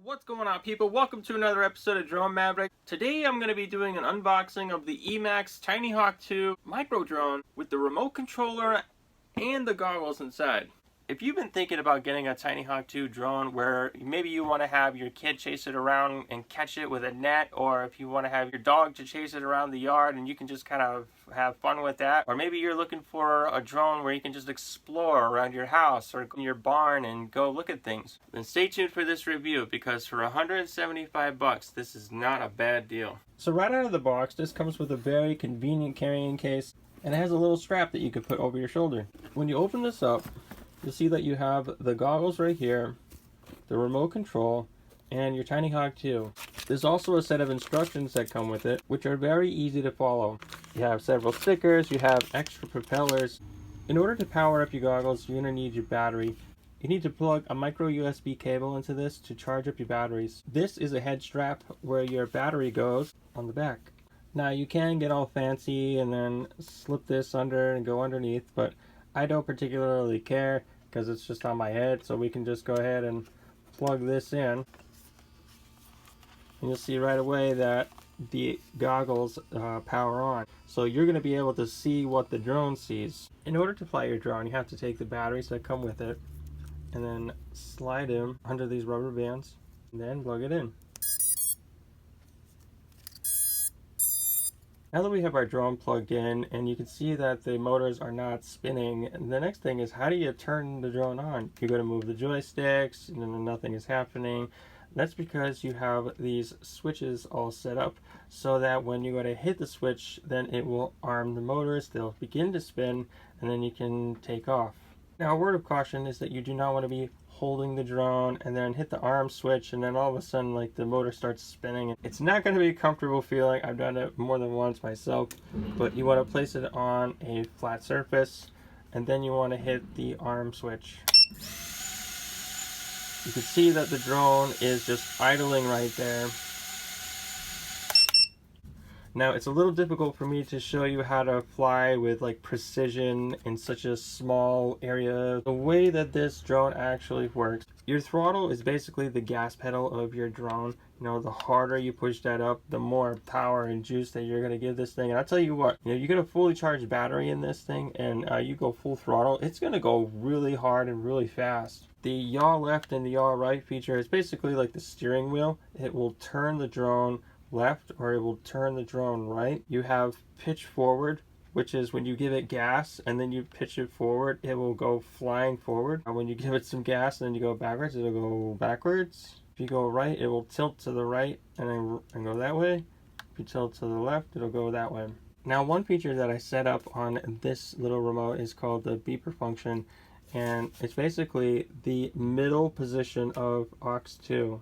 What's going on, people? Welcome to another episode of Drone Maverick. Today I'm going to be doing an unboxing of the EMAX Tinyhawk 2 micro drone with the remote controller and the goggles inside. If you've been thinking about getting a Tinyhawk 2 drone where maybe you want to have your kid chase it around and catch it with a net, or if you want to have your dog to chase it around the yard and you can just kind of have fun with that, or maybe you're looking for a drone where you can just explore around your house or in your barn and go look at things, then stay tuned for this review, because for 175 bucks this is not a bad deal. So right out of the box, this comes with a very convenient carrying case, and it has a little strap that you could put over your shoulder. When you open this up, you'll see that you have the goggles right here, the remote control, and your Tinyhawk 2. There's also a set of instructions that come with it, which are very easy to follow. You have several stickers, you have extra propellers. In order to power up your goggles, you're going to need your battery. You need to plug a micro USB cable into this to charge up your batteries. This is a head strap where your battery goes on the back. Now you can get all fancy and then slip this under and go underneath, but I don't particularly care because it's just on my head, so we can just go ahead and plug this in. And you'll see right away that the goggles power on. So you're going to be able to see what the drone sees. In order to fly your drone, you have to take the batteries that come with it and then slide them under these rubber bands and then plug it in. Now that we have our drone plugged in and you can see that the motors are not spinning, the next thing is, how do you turn the drone on? You're going to move the joysticks and then nothing is happening. That's because you have these switches all set up so that when you go to hit the switch, then it will arm the motors, they'll begin to spin, and then you can take off. Now, a word of caution is that you do not want to be holding the drone and then hit the arm switch and then all of a sudden like the motor starts spinning. It's not going to be a comfortable feeling. I've done it more than once myself, but you want to place it on a flat surface and then you want to hit the arm switch. You can see that the drone is just idling right there. Now, it's a little difficult for me to show you how to fly with like precision in such a small area. The way that this drone actually works, your throttle is basically the gas pedal of your drone. You know, the harder you push that up, the more power and juice that you're going to give this thing. And I'll tell you what, you know, you get a fully charged battery in this thing and you go full throttle, it's going to go really hard and really fast. The yaw left and the yaw right feature is basically like the steering wheel. It will turn the drone left or it will turn the drone right. You have pitch forward, which is when you give it gas and then you pitch it forward, it will go flying forward. When you give it some gas and then you go backwards, it'll go backwards. If you go right, it will tilt to the right and go that way. If you tilt to the left, it'll go that way. Now, one feature that I set up on this little remote is called the beeper function, and it's basically the middle position of aux2.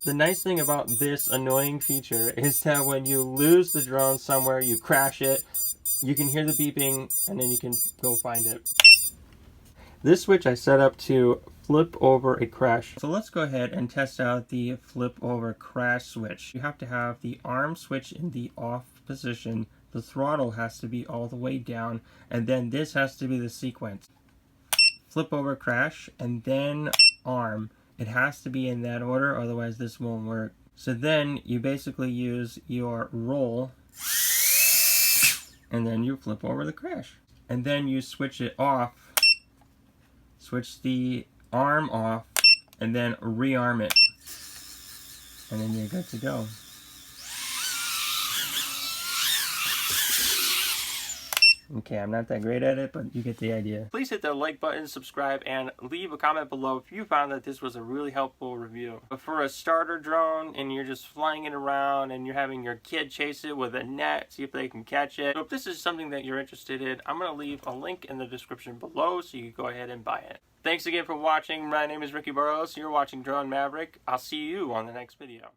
The nice thing about this annoying feature is that when you lose the drone somewhere, you crash it, you can hear the beeping and then you can go find it. This switch I set up to flip over a crash. So let's go ahead and test out the flip over crash switch. You have to have the arm switch in the off position, the throttle has to be all the way down, and then this has to be the sequence. Flip over crash and then arm. It has to be in that order, otherwise this won't work. So then you basically use your roll and then you flip over the crash. And then you switch it off, switch the arm off, and then rearm it. And then you're good to go. Okay, I'm not that great at it, but you get the idea. Please hit the like button, subscribe, and leave a comment below if you found that this was a really helpful review. But for a starter drone, and you're just flying it around, and you're having your kid chase it with a net, see if they can catch it. So if this is something that you're interested in, I'm going to leave a link in the description below so you can go ahead and buy it. Thanks again for watching. My name is Ricky Burrows. You're watching Drone Maverick. I'll see you on the next video.